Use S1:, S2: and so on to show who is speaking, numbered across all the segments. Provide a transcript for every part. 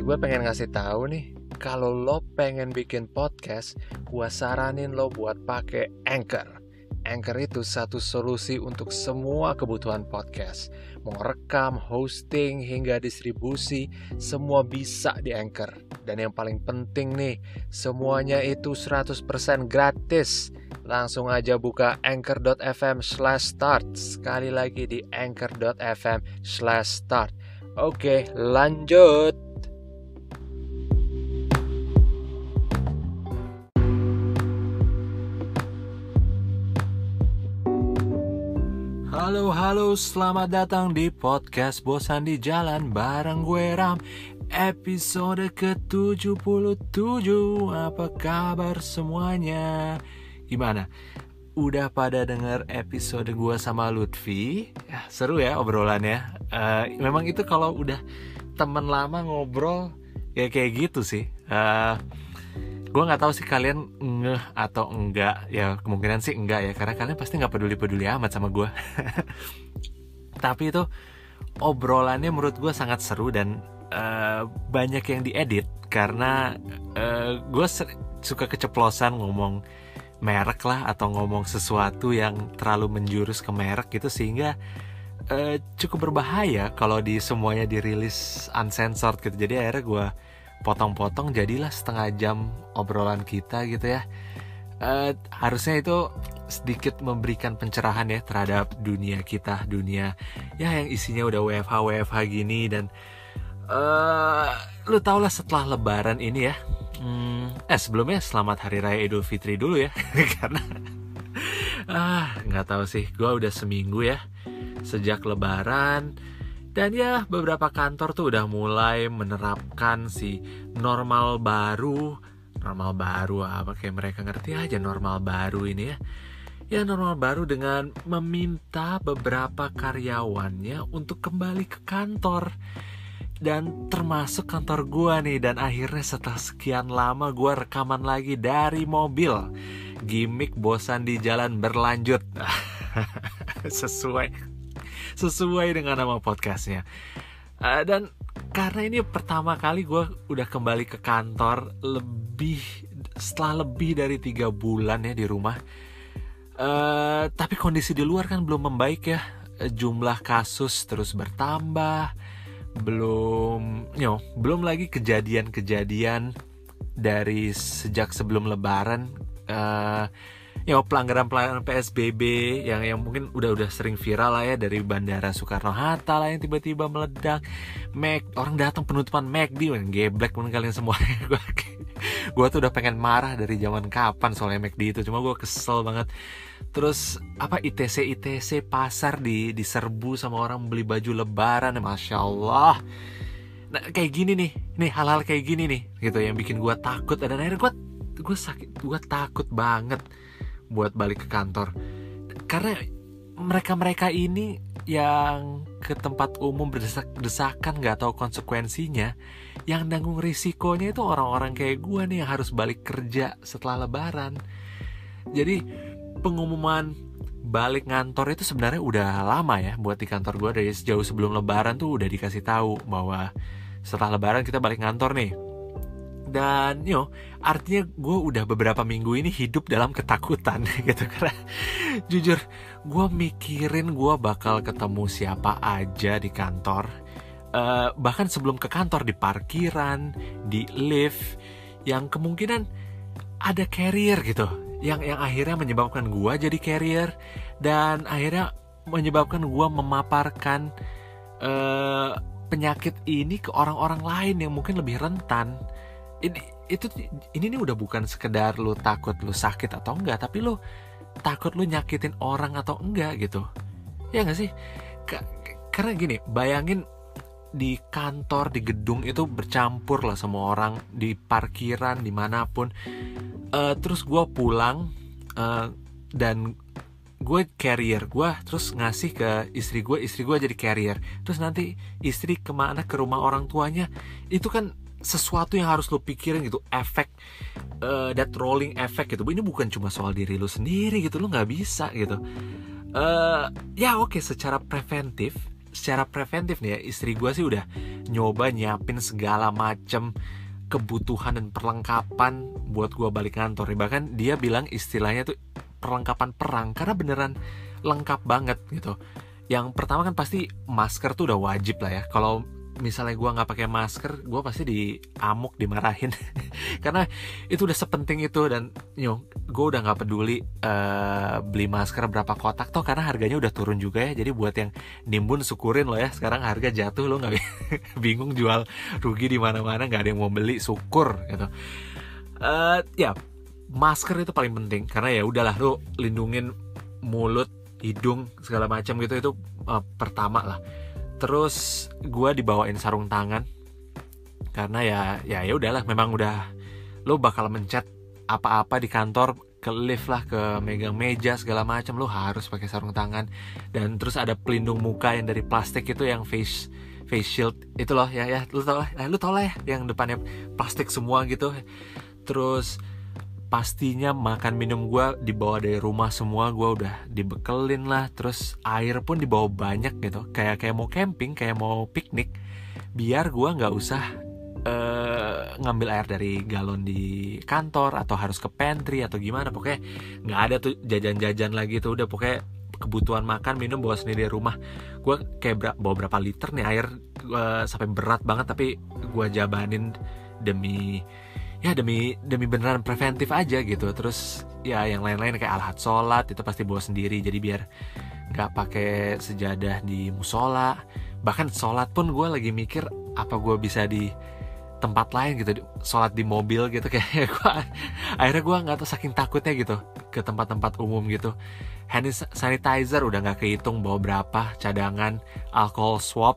S1: gue pengen ngasih tahu nih, kalau lo pengen bikin podcast, gue saranin lo buat pakai Anchor. Anchor itu satu solusi untuk semua kebutuhan podcast. Mau rekam, hosting, hingga distribusi, semua bisa di Anchor. Dan yang paling penting nih, semuanya itu 100% gratis. Langsung aja buka anchor.fm/start. Sekali lagi di anchor.fm/start. Oke, lanjut. Halo, selamat datang di podcast Bosan di Jalan bareng gue Ram. Episode ke-77. Apa kabar semuanya? Gimana? Udah pada denger episode gue sama Lutfi? Ya, seru ya obrolannya. Memang itu kalau udah temen lama ngobrol ya kayak gitu sih. Gue nggak tahu sih kalian ngeh atau enggak. Ya kemungkinan sih enggak ya, karena kalian pasti nggak peduli amat sama gue. Tapi itu obrolannya menurut gue sangat seru dan banyak yang diedit karena gue suka keceplosan ngomong merek lah atau ngomong sesuatu yang terlalu menjurus ke merek gitu, sehingga cukup berbahaya kalau di semuanya dirilis uncensored gitu. Jadi akhirnya gue potong-potong, jadilah setengah jam obrolan kita gitu ya. Harusnya itu sedikit memberikan pencerahan ya terhadap dunia kita, dunia ya yang isinya udah WFH gini. Dan lu tau lah setelah lebaran ini ya, sebelumnya selamat Hari Raya Idul Fitri dulu ya. Karena nggak tahu sih, gue udah seminggu ya sejak lebaran. Dan ya beberapa kantor tuh udah mulai menerapkan si normal baru apa, kayak mereka ngerti aja normal baru ini ya. Ya normal baru dengan meminta beberapa karyawannya untuk kembali ke kantor. Dan termasuk kantor gua nih. Dan akhirnya setelah sekian lama gua rekaman lagi dari mobil. Gimik Bosan di Jalan berlanjut. Sesuai dengan nama podcastnya. Dan karena ini pertama kali gue udah kembali ke kantor setelah lebih dari 3 bulan ya di rumah. Tapi kondisi di luar kan belum membaik ya. Jumlah kasus terus bertambah. Belum lagi kejadian dari sejak sebelum lebaran. Pelanggaran PSBB yang mungkin udah sering viral lah ya, dari Bandara Soekarno-Hatta lah yang tiba-tiba meledak. Orang datang penutupan McD, geblek pun kalian semua. Gue tuh udah pengen marah dari zaman kapan soalnya McD itu, cuma gue kesel banget. Terus ITC pasar diserbu sama orang beli baju lebaran, Masya Allah. Nah kayak gini nih hal-hal kayak gini nih gitu yang bikin gue takut. Dan akhirnya gue takut banget buat balik ke kantor, karena mereka ini yang ke tempat umum berdesak-desakan nggak tahu konsekuensinya, yang nanggung risikonya itu orang-orang kayak gue nih yang harus balik kerja setelah lebaran. Jadi pengumuman balik ngantor itu sebenarnya udah lama ya buat di kantor gue. Dari jauh sebelum lebaran tuh udah dikasih tahu bahwa setelah lebaran kita balik ngantor nih. Dan artinya gue udah beberapa minggu ini hidup dalam ketakutan gitu. Karena jujur gue mikirin gue bakal ketemu siapa aja di kantor. Bahkan sebelum ke kantor, di parkiran, di lift, yang kemungkinan ada carrier gitu, yang akhirnya menyebabkan gue jadi carrier. Dan akhirnya menyebabkan gue memaparkan penyakit ini ke orang-orang lain yang mungkin lebih rentan. Ini nih udah bukan sekedar lu takut lu sakit atau enggak, tapi lu takut lu nyakitin orang atau enggak gitu. Ya nggak sih? Karena gini, bayangin di kantor, di gedung itu bercampur lah semua orang, di parkiran, dimanapun. Terus gue pulang dan gue carrier, gue terus ngasih ke istri gue jadi carrier. Terus nanti istri kemana, ke rumah orang tuanya. Itu kan sesuatu yang harus lo pikirin gitu, efek that rolling effect gitu. Ini bukan cuma soal diri lo sendiri gitu, lo nggak bisa gitu. Ya oke, secara preventif secara preventif nih ya, istri gue sih udah nyoba nyiapin segala macem kebutuhan dan perlengkapan buat gue balik kantor. Bahkan dia bilang istilahnya tuh perlengkapan perang, karena beneran lengkap banget gitu. Yang pertama kan pasti masker tuh udah wajib lah ya. Kalau misalnya gue nggak pakai masker, gue pasti diamuk, dimarahin karena itu udah sepenting itu. Dan gue udah nggak peduli beli masker berapa kotak toh, karena harganya udah turun juga ya. Jadi buat yang nimbun syukurin lo ya, sekarang harga jatuh, lo nggak bingung jual rugi di mana-mana, nggak ada yang mau beli, syukur gitu. Ya masker itu paling penting, karena ya udahlah, lo lindungin mulut, hidung, segala macam gitu, itu pertama lah. Terus gue dibawain sarung tangan, karena ya udahlah, memang udah lo bakal mencet apa-apa di kantor, ke lift lah, ke megang meja segala macam, lo harus pakai sarung tangan. Dan terus ada pelindung muka yang dari plastik itu, yang face shield itu loh ya lu tau lah ya, yang depannya plastik semua gitu. Terus pastinya makan minum gue dibawa dari rumah semua, gue udah dibekelin lah. Terus air pun dibawa banyak gitu, kayak mau camping, kayak mau piknik, biar gue nggak usah ngambil air dari galon di kantor atau harus ke pantry atau gimana. Pokoknya nggak ada tuh jajan-jajan lagi tuh, udah pokoknya kebutuhan makan minum bawa sendiri dari rumah. Gue kayak bawa berapa liter nih air, sampai berat banget, tapi gue jabanin demi beneran preventif aja gitu. Terus ya yang lain-lain kayak alat sholat itu pasti bawa sendiri, jadi biar nggak pakai sejadah di musola. Bahkan sholat pun gue lagi mikir apa gue bisa di tempat lain gitu, sholat di mobil gitu. Kayak akhirnya gue nggak tahu, saking takutnya gitu ke tempat-tempat umum gitu. Hand sanitizer udah nggak kehitung bawa berapa, cadangan alcohol swab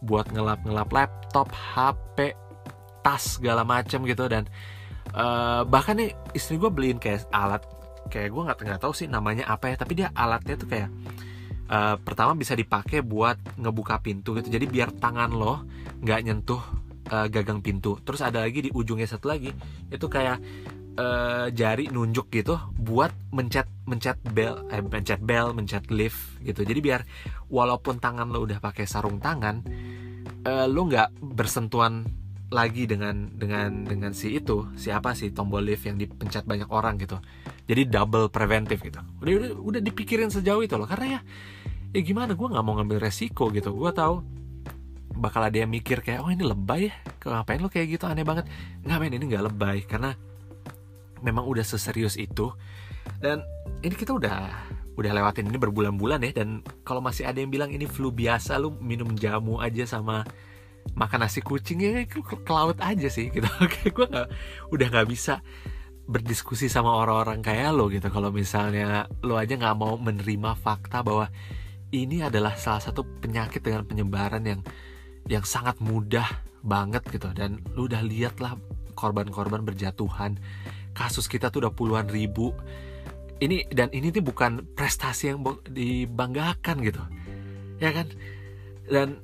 S1: buat ngelap laptop, HP, tas segala macem gitu. Dan bahkan nih istri gue beliin kayak alat, kayak gue nggak tahu sih namanya apa ya, tapi dia alatnya tuh kayak pertama bisa dipakai buat ngebuka pintu gitu, jadi biar tangan lo nggak nyentuh gagang pintu. Terus ada lagi di ujungnya satu lagi, itu kayak jari nunjuk gitu buat mencet bel, mencet lift gitu. Jadi biar walaupun tangan lo udah pakai sarung tangan, lo nggak bersentuhan lagi dengan siapa sih tombol lift yang dipencet banyak orang gitu. Jadi double preventif gitu. Udah dipikirin sejauh itu loh, karena ya gimana, gue nggak mau ngambil resiko gitu. Gue tahu bakal ada yang mikir kayak, oh ini lebay ya, ngapain lo kayak gitu, aneh banget. Nggak men, ini nggak lebay, karena memang udah seserius itu. Dan ini kita udah lewatin ini berbulan-bulan ya. Dan kalau masih ada yang bilang ini flu biasa, lu minum jamu aja sama makan nasi kucing, ya ke laut aja sih gitu. Gue udah nggak bisa berdiskusi sama orang-orang kayak lo gitu kalau misalnya lo aja nggak mau menerima fakta bahwa ini adalah salah satu penyakit dengan penyebaran yang sangat mudah banget gitu. Dan lo udah lihat lah korban-korban berjatuhan, kasus kita tuh udah puluhan ribu. Ini tuh bukan prestasi yang dibanggakan gitu, ya kan? Dan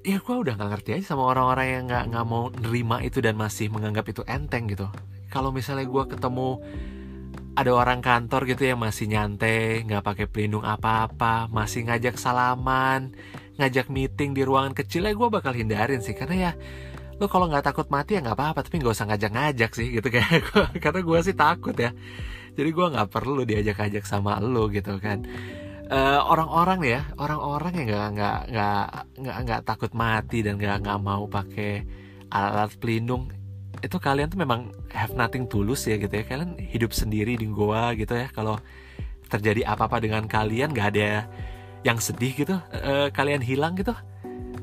S1: ya gue udah nggak ngerti aja sama orang-orang yang nggak mau nerima itu dan masih menganggap itu enteng gitu. Kalau misalnya gue ketemu ada orang kantor gitu yang masih nyantai, nggak pakai pelindung apa-apa, masih ngajak salaman, ngajak meeting di ruangan kecil, gue bakal hindarin sih. Karena ya lo kalau nggak takut mati ya nggak apa-apa, tapi nggak usah ngajak-ngajak sih gitu kayak gue. Karena gue sih takut ya, jadi gue nggak perlu diajak-ajak sama lo gitu kan. Orang-orang yang nggak takut mati dan nggak mau pakai alat pelindung, itu kalian tuh memang have nothing tulus ya gitu ya. Kalian hidup sendiri di goa gitu ya. Kalau terjadi apa-apa dengan kalian, nggak ada yang sedih gitu, kalian hilang gitu,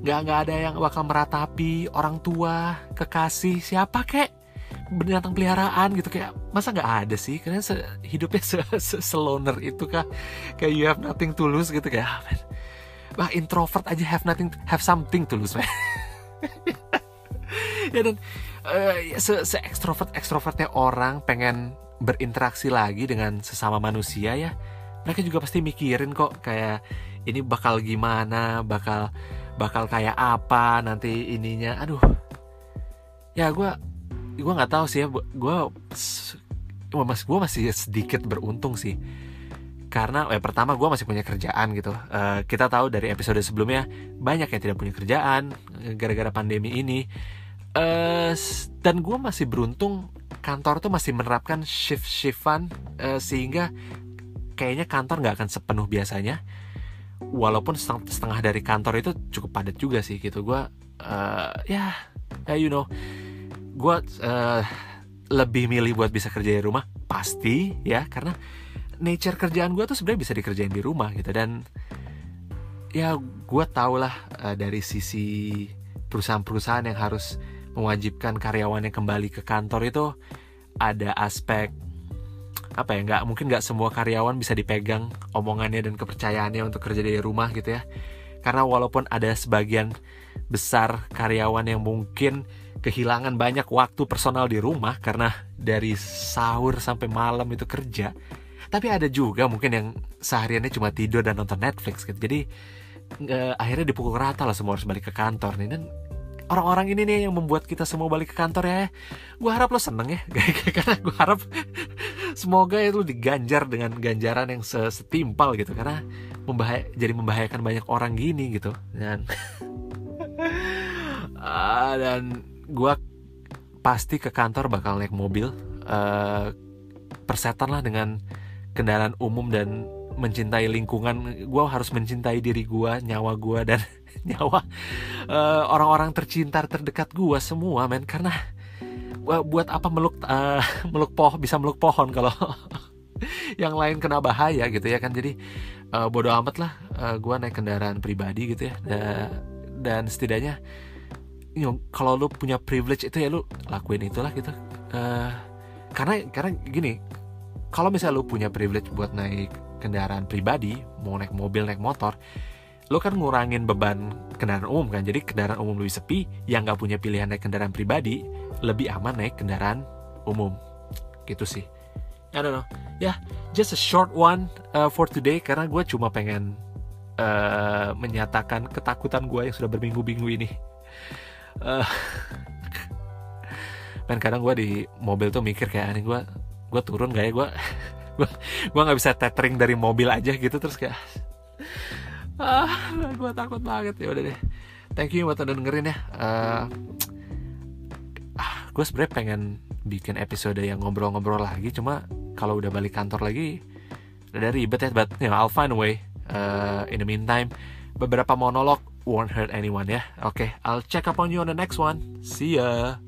S1: nggak ada yang bakal meratapi orang tua, kekasih, siapa kek, binatang peliharaan gitu. Kayak masa nggak ada sih? Kalian hidupnya seloner itu kah? Kayak you have nothing to lose gitu. Kayak bah, introvert aja have something to lose. Ya dan extrovertnya orang pengen berinteraksi lagi dengan sesama manusia ya, mereka juga pasti mikirin kok kayak ini bakal gimana, bakal kayak apa nanti ininya. Aduh, ya gue nggak tahu sih ya. Gue masih sedikit beruntung sih, Karena pertama gue masih punya kerjaan gitu. Kita tahu dari episode sebelumnya banyak yang tidak punya kerjaan gara-gara pandemi ini. Dan gue masih beruntung kantor tuh masih menerapkan shift-shiftan, sehingga kayaknya kantor gak akan sepenuh biasanya. Walaupun setengah dari kantor itu cukup padat juga sih gitu. Gue gue lebih milih buat bisa kerja di rumah pasti ya, karena nature kerjaan gue tuh sebenarnya bisa dikerjain di rumah gitu. Dan ya gue tau lah, dari sisi perusahaan-perusahaan yang harus mewajibkan karyawannya kembali ke kantor itu ada aspek mungkin nggak semua karyawan bisa dipegang omongannya dan kepercayaannya untuk kerja dari rumah gitu ya. Karena walaupun ada sebagian besar karyawan yang mungkin kehilangan banyak waktu personal di rumah karena dari sahur sampai malam itu kerja, tapi ada juga mungkin yang sehariannya cuma tidur dan nonton Netflix gitu. Jadi akhirnya dipukul rata lah, semua harus balik ke kantor nih. Dan orang-orang ini nih yang membuat kita semua balik ke kantor ya. Gue harap lo seneng ya, karena gue harap semoga itu diganjar dengan ganjaran yang setimpal gitu. Karena jadi membahayakan banyak orang gini gitu. Dan gue pasti ke kantor bakal naik mobil. Persetan lah dengan kendaraan umum dan mencintai lingkungan. Gue harus mencintai diri gue, nyawa gue, dan nyawa orang-orang tercinta terdekat gue semua, men. Karena buat apa bisa meluk pohon kalau yang lain kena bahaya gitu ya kan. Jadi bodo amat lah, gue naik kendaraan pribadi gitu ya. Dan setidaknya kalau lu punya privilege itu ya lu lakuin itulah gitu. Karena gini, kalau misalnya lu punya privilege buat naik kendaraan pribadi, mau naik mobil, naik motor, lu kan ngurangin beban kendaraan umum kan. Jadi kendaraan umum lebih sepi, yang gak punya pilihan naik kendaraan pribadi lebih aman naik kendaraan umum. Gitu sih. I don't know. Just a short one for today, karena gue cuma pengen menyatakan ketakutan gue yang sudah berminggu-minggu ini. Dan kadang gue di mobil tuh mikir kayak, gue turun gak ya, gue nggak bisa tethering dari mobil aja gitu. Terus kayak gue takut banget. Ya udah deh, thank you buat udah dengerin ya. Gue sebenarnya pengen bikin episode yang ngobrol-ngobrol lagi, cuma kalau udah balik kantor lagi udah ribet ya. But I'll find a way. In the meantime, beberapa monolog won't hurt anyone ya. Okay, I'll check up on you on the next one. See ya.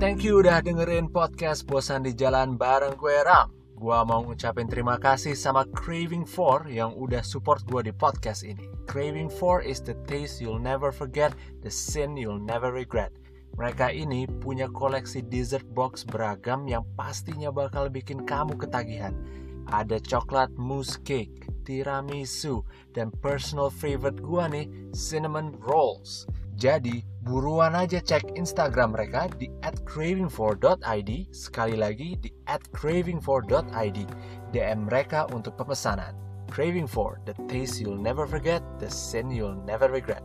S1: Thank you udah dengerin podcast Bosan di Jalan bareng gue Ram. Gua mau ngucapin terima kasih sama Craving For yang udah support gue di podcast ini. Craving For is the taste you'll never forget, the sin you'll never regret. Mereka ini punya koleksi dessert box beragam yang pastinya bakal bikin kamu ketagihan. Ada coklat mousse cake, tiramisu, dan personal favorite gua nih, cinnamon rolls. Jadi buruan aja cek Instagram mereka di @craving4.id. Sekali lagi di @craving4.id. DM mereka untuk pemesanan. Craving For, the taste you'll never forget, the sin you'll never regret.